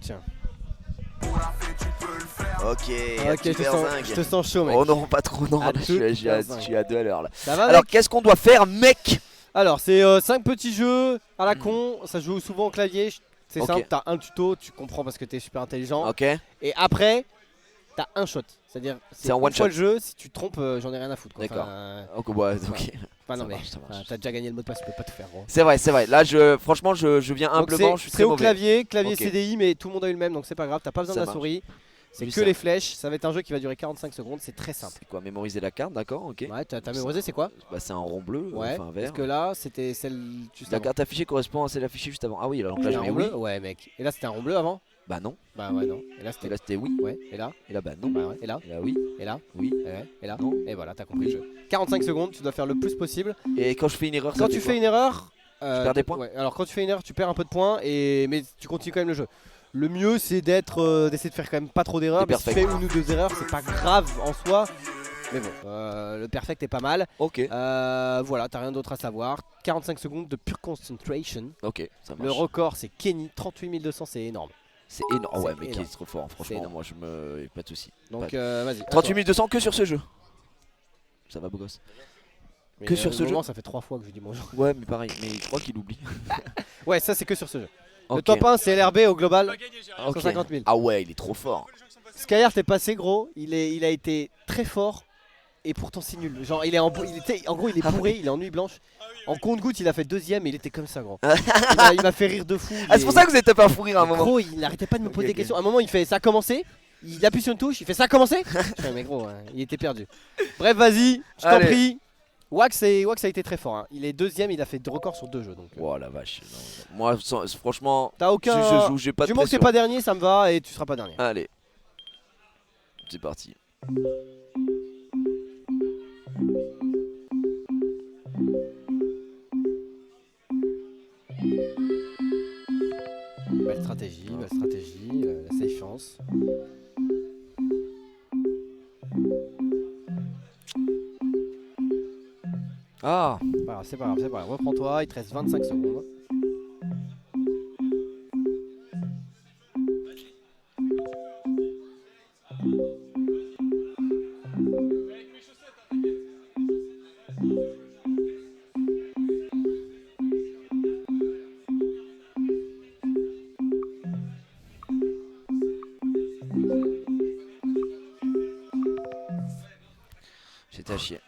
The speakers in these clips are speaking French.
Tiens. Ok, Ok, je te sens chaud, mec. Oh non, pas trop, non. À Là, toute je suis à 2 à l'heure là. Ça va, Alors, mec? qu'est-ce qu'on doit faire, mec? Alors, c'est 5 petits jeux à la con. Ça se joue souvent au clavier. C'est Ok. simple, t'as un tuto, tu comprends parce que t'es super intelligent. Ok. Et après, t'as un shot. C'est-à-dire, C'est un une one fois shot. le jeu, si tu te trompes, j'en ai rien à foutre. D'accord. Enfin, Ok, ouais, ok. enfin, non, Ça mais marche, ça marche. t'as déjà gagné le mot de passe, tu peux pas tout faire, gros. C'est vrai. Là, franchement, je viens Donc humblement, je suis c'est très au mauvais. clavier Ok. CDI, mais tout le monde a eu le même, donc c'est pas grave, t'as pas besoin de Ça la marche. souris. C'est Juste que ça. les flèches, ça va être un jeu qui va durer 45 secondes, c'est très simple. C'est quoi, mémoriser la carte, d'accord, ok. Ouais, t'as mémorisé, c'est quoi? Bah, c'est un rond bleu, Ouais, enfin un vert. parce que là, c'était celle juste La avant. carte affichée correspond à celle affichée juste avant. Ah oui, alors donc là, C'était je un mets rond oui. bleu? Ouais, mec. Et là, c'était un rond bleu avant? Bah non. Bah ouais, non. Et là, Et c'était... là, c'était oui. Ouais, et là? Et là, bah non. Bah ouais, et là? Et là, oui. Et là? Oui. Ouais, et là? Non. Et voilà, t'as compris Oui. le jeu. 45 secondes, tu dois faire le plus possible. Et quand je fais une erreur, Quand ça tu fait fais quoi? une erreur... perds des points? Ouais, alors quand tu fais une erreur, tu perds un peu de points, mais tu continues quand même le jeu. Le mieux, c'est d'essayer de faire quand même pas trop d'erreurs. Mais si tu fais une ou deux erreurs, c'est pas grave en soi. Mais bon, le perfect est pas mal. Ok. Voilà, t'as rien d'autre à savoir. 45 secondes de pure concentration. Ok, ça marche. Le record, c'est Kenny, 38 200, c'est énorme. C'est énorme. Oh ouais, C'est mais qui énorme. est trop fort, franchement. énorme. Moi, je me. Pas de soucis. Donc, vas-y. à 38 200 que sur ce jeu. Ça va, beau gosse. toi. que Mais, sur ce moment, jeu. ça fait 3 fois que je dis bonjour. Ouais, mais pareil, mais je crois qu'il oublie. Ouais, ça, c'est que sur ce jeu. Le Ok. top 1, c'est LRB au global, Ok. 150 000. Ah ouais, il est trop fort. Skyheart est passé, gros. Il a été très fort. Et pourtant c'est nul. Genre en gros il est bourré, il est en nuit blanche. En compte-goutte il a fait deuxième et il était comme ça, gros. Il m'a fait rire de fou. Ah, c'est pour ça que vous êtes pas fou rire à un moment. Gros, il n'arrêtait pas de me poser des ok. questions. À un moment il fait ça a commencé. Il appuie sur une touche, il fait ça a commencé. Je fais, mais gros, il était perdu. Bref, vas-y, je t'en Allez. prie. Wax a été très fort, hein. Il est deuxième, il a fait 2 records sur 2 jeux donc. Oh la vache. Non. Moi, franchement, T'as aucun. si je joue, j'ai pas de Du moment que t'es pression. pas dernier, ça me va et tu seras pas dernier. Allez. C'est parti. Belle stratégie, la safe chance. Ah. C'est pas grave. Reprends-toi, il te reste 25 secondes. J'étais à chier.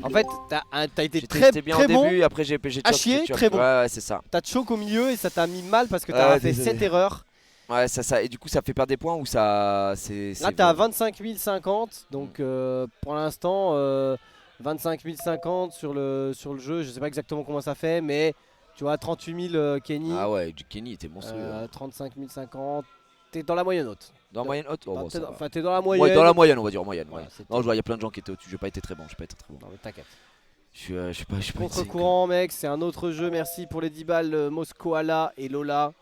En fait, t'as été J'étais très bien au bon. début, après j'ai À chier, très bon. Ouais, c'est ça. T'as de choc au milieu et ça t'a mis mal parce que t'as Ouais, fait désolé. 7 erreurs. Ouais, ça. Et du coup, ça fait perdre des points ou ça. Là, t'es à 25 050. Donc, pour l'instant, 25 050 sur le jeu. Je sais pas exactement comment ça fait, mais tu vois, 38 000 Kenny. Ah ouais, du Kenny était monstrueux. 35 050. T'es dans la moyenne haute. Dans la moyenne haute. Oh, bon, ça va. Enfin, t'es dans la moyenne. Ouais, dans la moyenne, on va dire moyenne. Voilà, Ouais. c'était- Non, je vois, il y a plein de gens qui étaient au-dessus. J'ai pas été très bon. Non, mais t'inquiète. Je suis pas. Contre-courant, mec, c'est un autre jeu. Merci pour les 10 balles, Moscoala et Lola.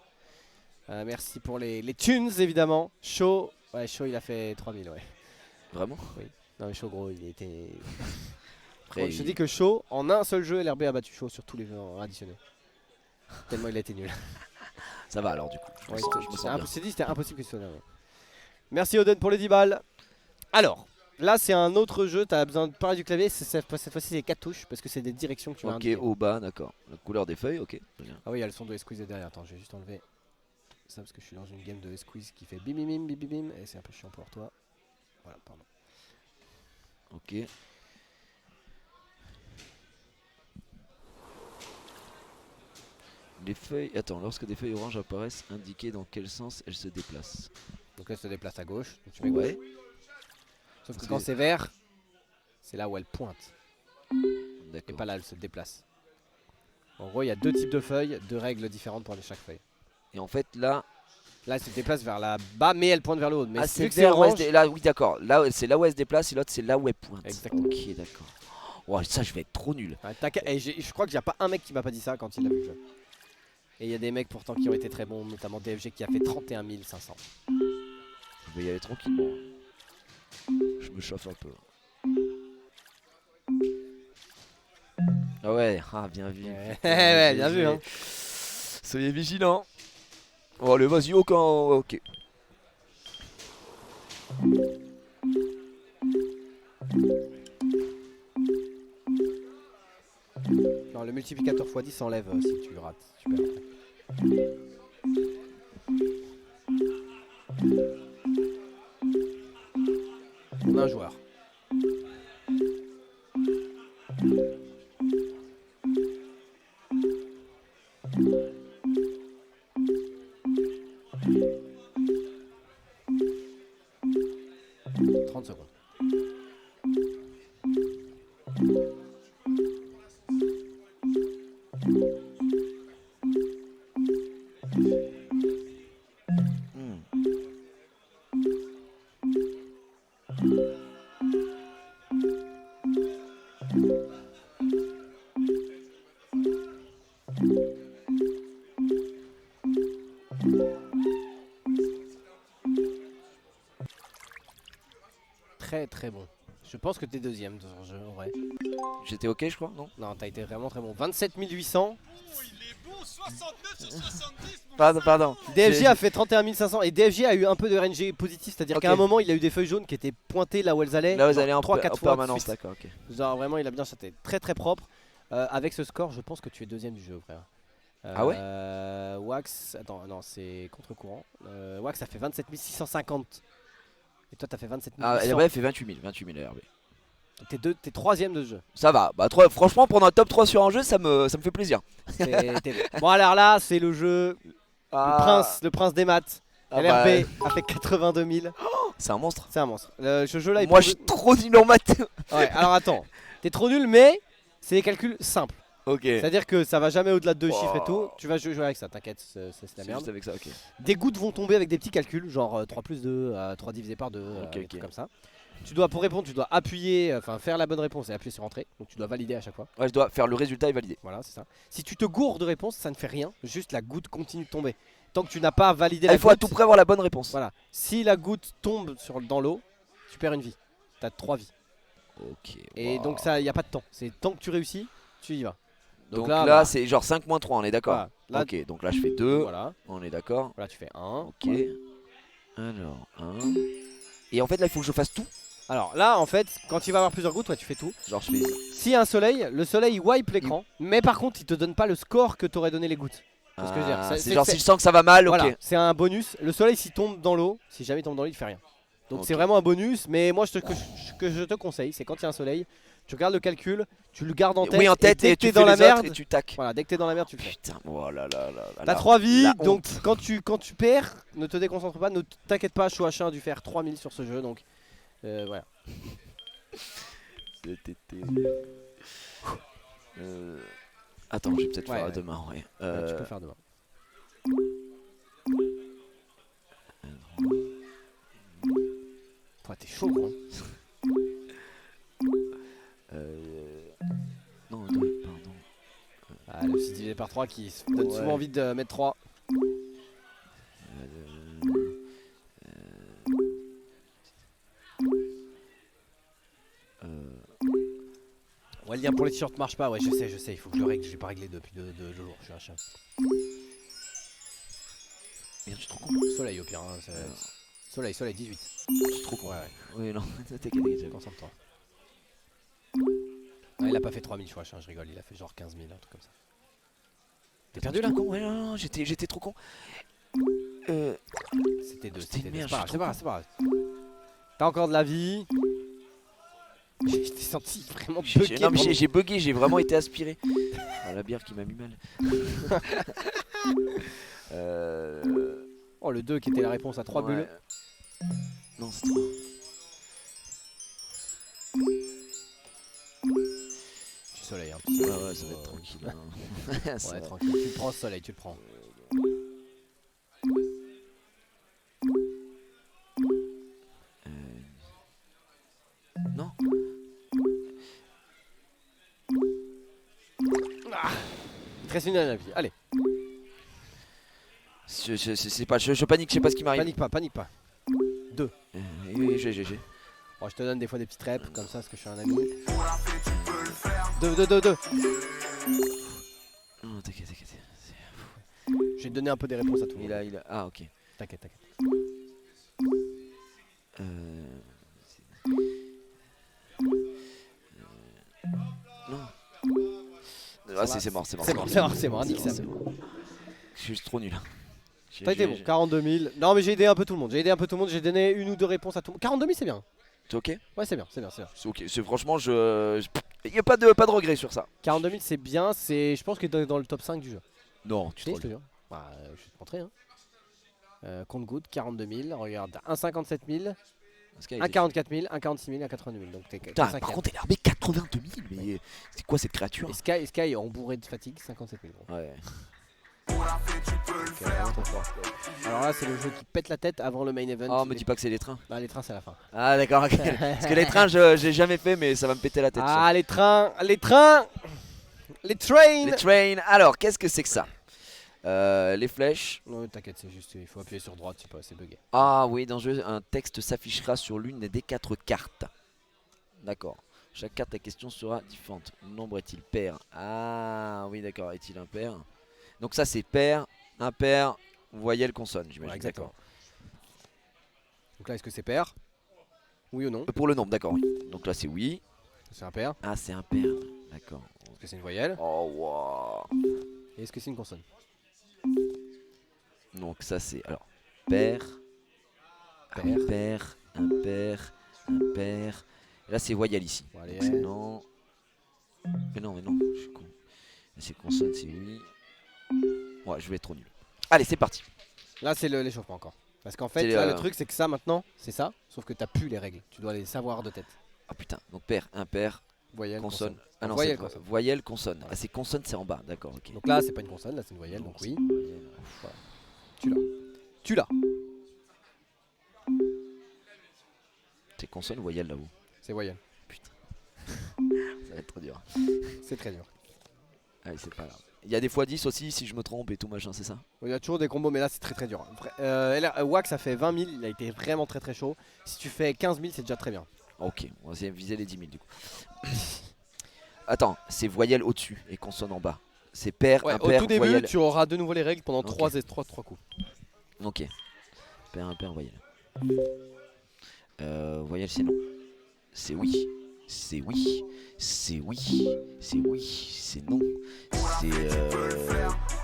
Merci pour les tunes, évidemment. Shaw, ouais, Shaw, il a fait 3000, ouais. Vraiment. Non, mais Shaw, gros, il était. Après, Bon, je te dis que Shaw, en un seul jeu, LRB a battu Shaw sur tous les jeux additionnés. Tellement il a été nul. ça va alors, du coup. Je me Ouais, sens bien. c'était impossible que ce soit là. Ouais. Merci Oden pour les 10 balles. Alors, là, c'est un autre jeu. Tu as besoin de parler du clavier. Cette fois-ci, c'est 4 touches parce que c'est des directions que tu vas Ok, indiquer. au bas, d'accord. La couleur des feuilles, ok. Très bien. Ah oui, il y a le son de Squeeze derrière. Attends, je vais juste enlever ça parce que je suis dans une game de Squeeze qui fait bim bim bim bim bim bim et c'est un peu chiant pour toi. Voilà, pardon. Ok. Les feuilles. Attends, lorsque des feuilles oranges apparaissent, indiquez dans quel sens elles se déplacent. Donc elle se déplace à gauche. Donc tu mets gauche. Ouais. Sauf que Parce quand que- c'est vert, c'est là où elle pointe. Et D'accord. pas là, elle se déplace. En gros, il y a 2 types de feuilles, 2 règles différentes pour chaque feuille. Et en fait, là. Là, elle se déplace vers la bas, mais elle pointe vers le haut. Mais Ah, vu c'est que c'est vers où elle orange, se dé- là, oui, d'accord. Là, c'est là où elle se déplace et l'autre, c'est là où elle pointe. Exactement. Ok, d'accord. Oh, ça, je vais être trop nul. ouais, et je crois qu'il n'y a pas un mec qui m'a pas dit ça quand il a vu le jeu. Et il y a des mecs pourtant qui ont été très bons, notamment DFG qui a fait 31 500. Je vais y aller tranquillement. Je me chauffe un peu. Ah ouais, ah bien vu. Ouais, bien vu, hein. Soyez vigilants. Oh, allez, vas-y, aucun. Ok. Non, le multiplicateur x10 s'enlève si tu le rates. Super. On a un joueur. Très bon. Je pense que t'es deuxième dans ce jeu en vrai. J'étais ok, je crois, non? Non, t'as été vraiment très bon. 27 800. Oh, il est bon, 69 sur 70. Pardon. DFG a fait 31 500 et DFG a eu un peu de RNG positif, c'est-à-dire qu'à un moment il a eu des feuilles jaunes qui étaient pointées là où elles allaient. Là où elles allaient en 3-4 fois permanence, d'accord, ok. Genre vraiment il a bien chaté, très propre. Avec ce score, je pense que tu es deuxième du jeu, frère. Ah ouais? Wax, attends, non, c'est contre-courant. Wax a fait 27 650. Et toi t'as fait 27 800. Ah, et ouais, elle fait 28 000 RB. T'es troisième de ce jeu. Ça va, bah franchement, prendre un top 3 sur un jeu, ça me fait plaisir. Bon, alors là, c'est le jeu. Le prince des maths. LRB a fait 82 000. C'est un monstre. C'est un monstre. Ce jeu là, moi je suis trop nul en maths. Ouais, alors attends, t'es trop nul, mais c'est des calculs simples. Ok. C'est-à-dire que ça va jamais au-delà de 2 chiffres et tout. Tu vas jouer avec ça, t'inquiète, c'est la merde. Juste avec ça, ok. Des gouttes vont tomber avec des petits calculs, genre 3 plus 2, 3 divisé par 2, des trucs comme ça. Pour répondre, tu dois appuyer, enfin faire la bonne réponse et appuyer sur entrée. Donc tu dois valider à chaque fois. Ouais, je dois faire le résultat et valider. Voilà, c'est ça. Si tu te gourres de réponse, ça ne fait rien, juste la goutte continue de tomber. Tant que tu n'as pas validé la goutte. Il faut à tout près avoir la bonne réponse. Voilà. Si la goutte tombe dans l'eau, tu perds une vie. T'as 3 vies. Ok. Et donc ça, il n'y a pas de temps. C'est tant que tu réussis, tu y vas. Donc là c'est genre 5 moins 3, on est d'accord. Voilà. Ok, donc là je fais 2. Voilà. On est d'accord. Voilà, tu fais 1. Ok. Alors, 1. Et en fait là il faut que je fasse tout. Alors là en fait, quand il va avoir plusieurs gouttes, tu fais tout. Genre je fais. S'il y a un soleil, le soleil wipe l'écran. Mais par contre, il te donne pas le score que t'aurais donné les gouttes. C'est ce que je veux dire. C'est genre si je sens que ça va mal, voilà, ok. c'est un bonus. Le soleil s'il tombe dans l'eau, si jamais il tombe dans l'eau, il fait rien. Donc Ok. c'est vraiment un bonus. Mais moi ce que je te conseille, c'est quand il y a un soleil, tu regardes le calcul, tu le gardes en tête. Oui, en tête et dès et que tu t'es fais dans la les autres merde, et tu tac. voilà, dès que t'es dans la merde, tu le fais. Putain, oh là là là là. T'as 3 vies, la donc honte. quand tu perds, ne te déconcentre pas, ne t'inquiète pas, Chouachin a dû faire 3000 sur ce jeu, donc voilà. Attends, je vais peut-être faire demain, ouais. Tu peux faire demain. Toi, t'es chaud, gros. Non, 2, pardon. Ah, le 6 divisé par 3 qui donne souvent envie de mettre 3. Ouais, le lien pour les t-shirts marche pas, ouais, je sais, il faut que je le règle, je l'ai pas réglé depuis 2 jours, je suis un chat. Merde, je suis trop con. Soleil au pire, hein, soleil 18. Je suis trop con. Ouais. Oui, non, t'inquiète. Concentre-toi. Ah, il a pas fait 3000 choix, je rigole, il a fait genre 15 000, un truc comme ça. T'es perdu là? Ouais, non, j'étais trop con. C'était 2, c'était merde, c'est pas grave. T'as encore de la vie. J'ai senti vraiment bugué. Non, mais j'ai bugué, j'ai vraiment été aspiré. Oh, la bière qui m'a mis mal. Oh, le 2 qui était la réponse à 3 bulles. Non, c'est 3. Tu soleil, hein. Ouais, ça va être tranquille. Hein. Ouais, tranquille. Tu le prends, ce soleil, tu le prends. Non. Il te reste une dernière vie, allez. C'est pas, je panique, je sais pas ce qui m'arrive. Panique pas. 2. Oui, j'ai. Bon, je te donne des fois des petites reps comme ça parce que je suis un ami. 2. Non, t'inquiète. J'ai donné un peu des réponses à tout le monde. Ah, ok. T'inquiète, t'inquiète. Non. Ah, c'est mort, c'est mort. C'est mort, nique ça. Je suis trop nul. T'as été bon, 42 000. Non, mais j'ai aidé un peu tout le monde. J'ai donné une ou deux réponses à tout le monde. 42 000, c'est bien. C'est ok? Ouais, c'est bien, c'est bien, c'est bien. C'est ok, franchement, il n'y a pas de regret sur ça. 42 000, c'est bien. Je pense que dans le top 5 du jeu. Non, tu Si, je te te jure. Bah, je vais te montrer. Compte good, 42 000. Regarde, 1,57 000, 1,44 000, 1,46 000, 1,82 000. Donc t'es Putain, par contre, elle a armé 82 000. Mais c'est quoi cette créature? Et Sky est embourré de fatigue, 57 000. Ouais. Alors là, c'est le jeu qui pète la tête avant le main event. Oh, me dis pas que c'est les trains. Bah, les trains, c'est à la fin. Ah, d'accord, ok. Parce que les trains, j'ai jamais fait, mais ça va me péter la tête. Ah, les trains, les trains, les trains. Les trains. Alors, qu'est-ce que c'est que ça? Les flèches. Non, t'inquiète, c'est juste, il faut appuyer sur droite, c'est bugué. Ah oui, dans le jeu, un texte s'affichera sur l'une des 4 cartes. D'accord. Chaque carte à question sera différente. Le nombre est-il pair? Ah oui, d'accord. Est-il impair? Donc ça, c'est pair, impair, voyelle, consonne, j'imagine. Ouais, exactement. Donc là, est-ce que c'est pair? Oui ou non? Pour le nombre, d'accord, oui. Donc là, c'est oui. C'est un pair. Ah, c'est impair. D'accord. Est-ce que c'est une voyelle? Oh, wow. Et est-ce que c'est une consonne? Donc ça, c'est alors pair, impair, impair, impair. Et là, c'est voyelle ici. Bon, allez. Non. Mais non, je suis con. Là, c'est consonne, c'est oui. Ouais, je vais être trop nul. Allez, c'est parti. Là, c'est l'échauffement encore. Parce qu'en fait, là, le truc, c'est que ça, maintenant, c'est ça. Sauf que t'as plus les règles. Tu dois les savoir de tête. Ah putain, donc pair, impair, Voyelle, consonne. Ah non, voyelle, c'est consonne. voyelle, consonne. Voilà. Ah, c'est consonne, c'est en bas, d'accord, ok. Donc là, c'est pas une consonne, là, c'est une voyelle, donc oui. Voilà. Tu l'as. C'est consonne ou voyelle là-haut? C'est voyelle. Putain. Ça va être trop dur. C'est très dur. Allez, c'est pas grave. Il y a des fois 10 aussi si je me trompe et tout machin, c'est ça? Il y a toujours des combos, mais là, c'est très très dur. Wax, ça fait 20 000, il a été vraiment très très chaud. Si tu fais 15 000, c'est déjà très bien. Ok, on va essayer de viser les 10 000 du coup. Attends, c'est voyelle au-dessus et consonne en bas. C'est pair, Ouais, impair, au tout début, voyelle. tu auras de nouveau les règles pendant Ok. 3 coups. Ok. Pair, impair, voyelle. Voyelle, c'est non. C'est oui. C'est oui. C'est oui. C'est oui. C'est non.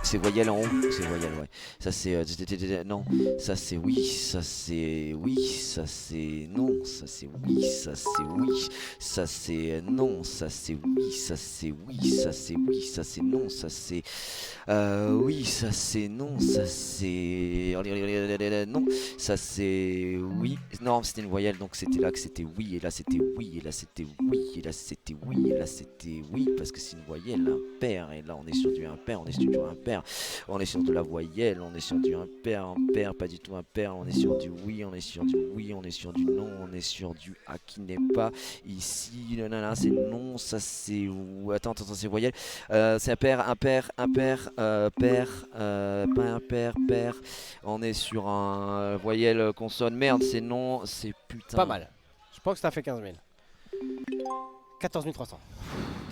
C'est voyelle en haut. C'est voyelle, ouais. Ça c'est non. Ça c'est oui. Ça c'est oui. Ça c'est non. Ça c'est oui. Ça c'est oui. Ça c'est non. Ça c'est oui. Ça c'est oui. Ça c'est oui. Ça c'est non. Ça c'est oui. Ça c'est non. Ça c'est non. Ça c'est oui. Non, c'était une voyelle, donc c'était là que c'était oui, et là c'était oui, et là c'était oui, et là c'était oui, et là c'était oui, parce que c'est une voyelle, un pair, et là on est sur du impair, on est sur du impair, on est sur de la voyelle, on est sur du impair, pas du tout impair, on est sur du oui, on est sur du oui, on est sur du non, on est sur du A qui n'est pas ici, là c'est non, ça c'est attends, c'est voyelle, c'est impair, pair, pas impair, pair, on est sur un voyelle consonne, merde, c'est non, c'est putain. Pas mal. Je pense que t'as fait 15 000. 14 300.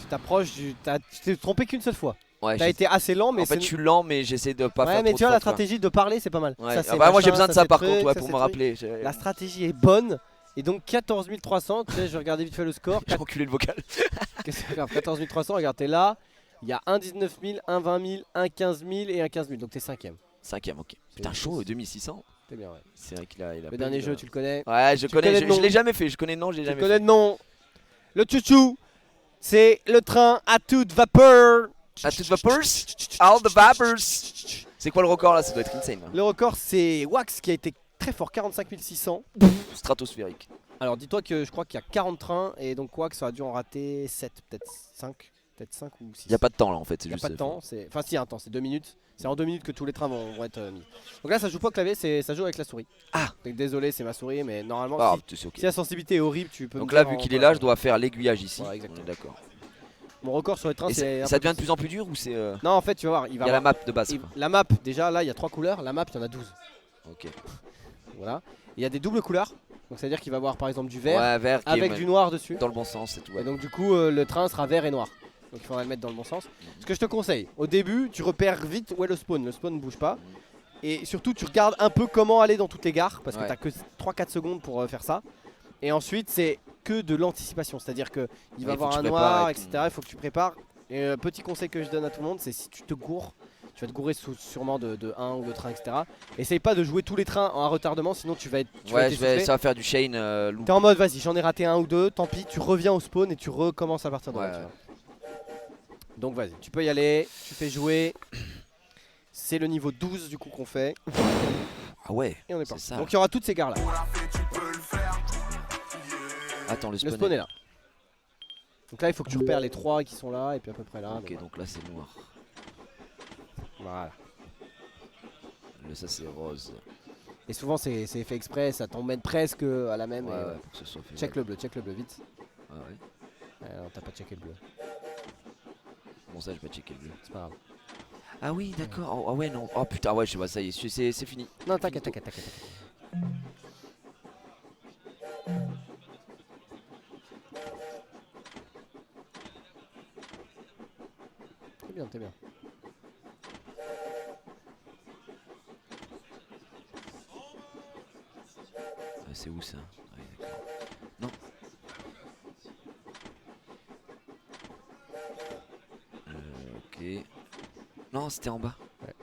Tu t'approches, tu t'es trompé qu'une seule fois. Ouais, T'as été assez lent, mais en fait, je suis lent, mais j'essaie de pas faire ouais, mais trop tu vois, de la fautes, quoi. stratégie de parler, c'est pas mal. Ouais. Ça, c'est Ah bah, moi j'ai machin, besoin de ça c'est par truc, contre, ouais, ça, pour c'est me truc. rappeler. La stratégie est bonne. Et donc 14 300, tu sais, je vais regarder vite fait le score. J'ai enculé le vocal. Qu'est-ce que c'est grave, 14 300, regarde, t'es là. Il y a un 19 000, un 20 000, un 15 000 et un 15 000. Donc t'es 5ème. 5ème, ok. Putain, chaud, 2600. T'es bien, ouais. C'est vrai qu'il a. Le dernier jeu, tu le connais. Ouais, je Tu connais, connais je le nom. l'ai jamais fait. Je connais le nom, j'ai Tu jamais connais fait. le nom. Le chouchou, c'est le train à toute vapeur. À toute vapeur. All the vapors. C'est quoi le record là? Ça doit être insane. Hein. Le record, c'est Wax qui a été très fort, 45 600. Stratosphérique. Alors dis-toi que je crois qu'il y a 40 trains et donc Wax a dû en rater 7, peut-être 5. Peut-être 5 ou 6. Il n'y a pas de temps là en fait. Il n'y a pas de temps. Enfin, si, il y a un temps, c'est 2 minutes. C'est en 2 minutes que tous les trains vont être mis. Donc là, ça joue pas au clavier, ça joue avec la souris. Ah. Donc désolé, c'est ma souris, mais normalement, Ah, si, c'est ok. si la sensibilité est horrible, tu peux. Donc me là, dire vu en- qu'il est là, je dois faire l'aiguillage ici. Ouais, exactement. D'accord. Mon record sur les trains, Et c'est. ça devient de plus en plus dur ou c'est. Non, en fait, tu vas voir. Il y a la map de base. Quoi. La map, déjà, là, il y a 3 couleurs. La map, il y en a 12. Ok. Voilà. Il y a des doubles couleurs. Donc, c'est-à-dire qu'il va y avoir par exemple du vert Ouais, vert qui avec est du noir dessus. dans le bon sens et tout. Ouais. Et donc, du coup, le train sera vert et noir. Donc il faudra le mettre dans le bon sens. Ce que je te conseille, au début, tu repères vite où est le spawn ne bouge pas. Et surtout, tu regardes un peu comment aller dans toutes les gares, parce que t'as que 3-4 secondes pour faire ça. Et ensuite, c'est que de l'anticipation, c'est-à-dire qu'il va y avoir un noir, etc. Il faut que tu prépares. Et petit conseil que je donne à tout le monde, c'est si tu te gourres, tu vas te gourer sûrement de 1 ou de train, etc. Essaye pas de jouer tous les trains en retardement, sinon tu vas être. Ça va faire du Shane. T'es en mode, vas-y, j'en ai raté un ou deux, tant pis, tu reviens au spawn et tu recommences à partir de là. Donc vas-y, tu peux y aller, tu fais jouer. C'est le niveau 12 du coup qu'on fait. Ah ouais. Et on est parti. Donc il y aura toutes ces gares là. Attends, le spawn est là. Donc là il faut que tu repères les 3 qui sont là et puis à peu près là. Ok, donc là c'est noir. Voilà. Ça c'est rose. Et souvent c'est fait exprès, ça t'emmène presque à la même. Ouais, pour que ce soit fait. Check le bleu vite. Ah ouais. Non, t'as pas checké le bleu. Bon, ça j'ai pas checké le bleu. C'est pas grave. Ah oui, d'accord. Ah ouais, non. Oh putain, ouais, je vois, ça y est, c'est fini. Non, t'inquiète. T'es bien. C'est où ça? Ouais, d'accord. Non. Ok. Non, c'était en bas. Ouais.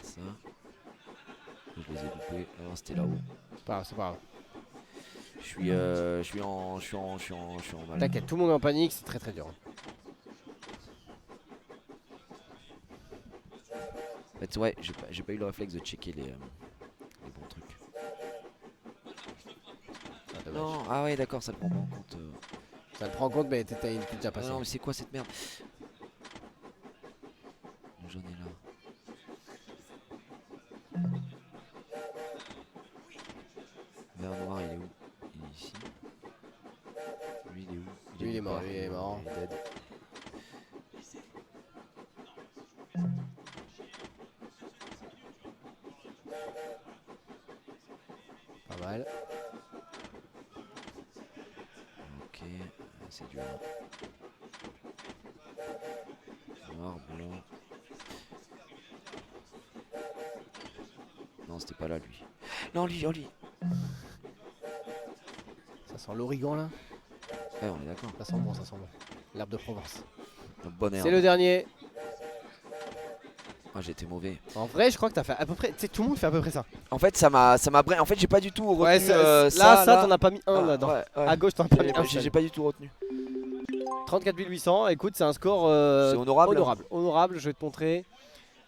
Ça. Je les ai loupés. Non, c'était là-haut. C'est pas grave. Je suis en mal. T'inquiète, tout le monde est en panique, c'est très dur. En fait, ouais, j'ai pas eu le réflexe de checker les bons trucs. Non, ah ouais, d'accord, ça le prend pas en compte. Ça le prend en compte, mais t'as une déjà passée. Non, mais c'est quoi cette merde? J'en ai là. Vert noir, il est où? Il est ici. Lui, il est où? Lui, il est mort, il est mort. Il est dead. Pas mal. Ok, c'est dur. Noir, blanc. Non, c'était pas là, lui. Non, lui, oh, lui. Ça sent l'origan là. Ouais, on est d'accord. Ça sent bon. L'herbe de Provence. Bonne herbe. C'est le dernier. Ah, j'ai été mauvais. En vrai, je crois que t'as fait à peu près. Tu sais, tout le monde fait à peu près ça. En fait, ça m'a. En fait, j'ai pas du tout retenu. Ouais, ça, t'en as pas mis un là-dedans. Ouais. À gauche, t'en as pas mis un. J'ai pas du tout retenu. 34 800. Écoute, c'est un score. C'est honorable. Honorable, je vais te montrer.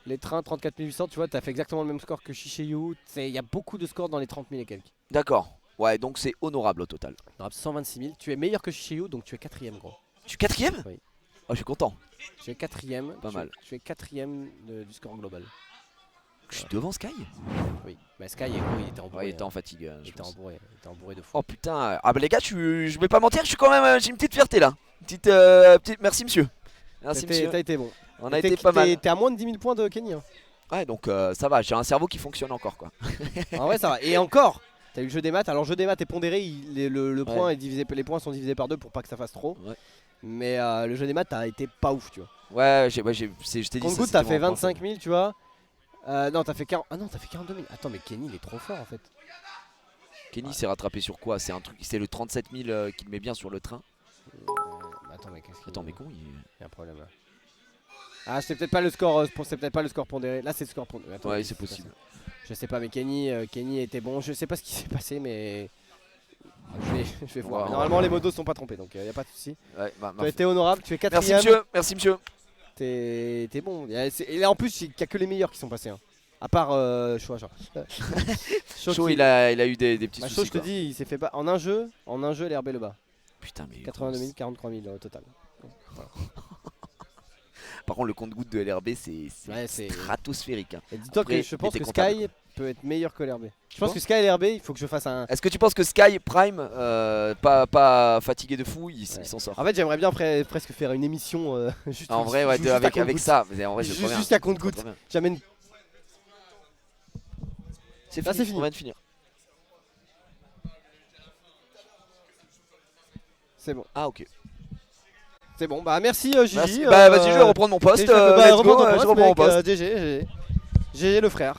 Les trains 34 800, tu vois, t'as fait exactement le même score que Shiseiyu. Il y a beaucoup de scores dans les 30 000 et quelques. D'accord. Ouais, donc c'est honorable au total. Honorable, 126 000. Tu es meilleur que Shiseiyu, donc tu es 4ème, gros. Tu es 4ème? Oui. Oh, je suis content. Tu es 4ème. Pas mal. Tu es 4ème du score global. Je suis devant Sky? Oui. Bah, Sky, gros, il était embourré. Ouais, il était en fatigue. Il était embourré de fou. Oh putain. Ah bah les gars, je vais pas mentir, je suis quand même. J'ai une petite fierté là. Petite. Merci monsieur. Merci monsieur. T'as été bon. On a été pas mal. T'es à moins de 10 000 points de Kenny. Hein. Ouais, donc ça va, j'ai un cerveau qui fonctionne encore quoi. En vrai, ça va. Et encore, t'as eu le jeu des maths. Alors, le jeu des maths est pondéré. Le point est divisé, les points sont divisés par 2 pour pas que ça fasse trop. Ouais. Mais le jeu des maths a été pas ouf, tu vois. Ouais, je t'ai dit. Contre Good, t'as fait 25 000, tu vois. Non, t'as fait 40. Ah non, t'as fait 42 000. Attends, mais Kenny, il est trop fort en fait. Kenny s'est rattrapé sur quoi? C'est un truc, c'est le 37 000 qu'il met bien sur le train. Attends, mais qu'est-ce qu'il Attends, mais con, il y a un problème là. Ah, c'est peut-être pas le score, pondéré. Là, c'est le score pondéré. Attends, ouais, c'est possible. Je sais pas, mais Kenny était bon. Je sais pas ce qui s'est passé, mais je vais voir. Ouais, normalement, les modos sont pas trompés, donc y a pas de souci. Ouais, tu as été honorable, tu es 4ème. Merci monsieur. T'es bon. Et là, en plus, il y a que les meilleurs qui sont passés. Hein. À part Show. Show, il a eu des petits soucis. Show, je te dis, il s'est fait pas. En un jeu, l'herbe est le bas. Putain, mais. 82 000, 43 000 au total. Voilà. Par contre, le compte-goutte de LRB, c'est stratosphérique. Hein. Et dis-toi que je pense que Sky peut être meilleur que l'RB. Je pense que Sky et l'RB, il faut que je fasse un. Est-ce que tu penses que Sky Prime, pas fatigué de fou, il s'en sort? En fait, j'aimerais bien presque faire une émission juste. En vrai, ouais, avec ça. Mais en vrai, juste à compte-goutte. J'amène. C'est fini. On vient de finir. C'est bon. Ah ok. C'est bon, bah merci Gigi. Merci. Bah vas-y, je vais reprendre mon poste. bah, Let's reprends go, ton je poste, reprends mon mec, poste. GG le frère.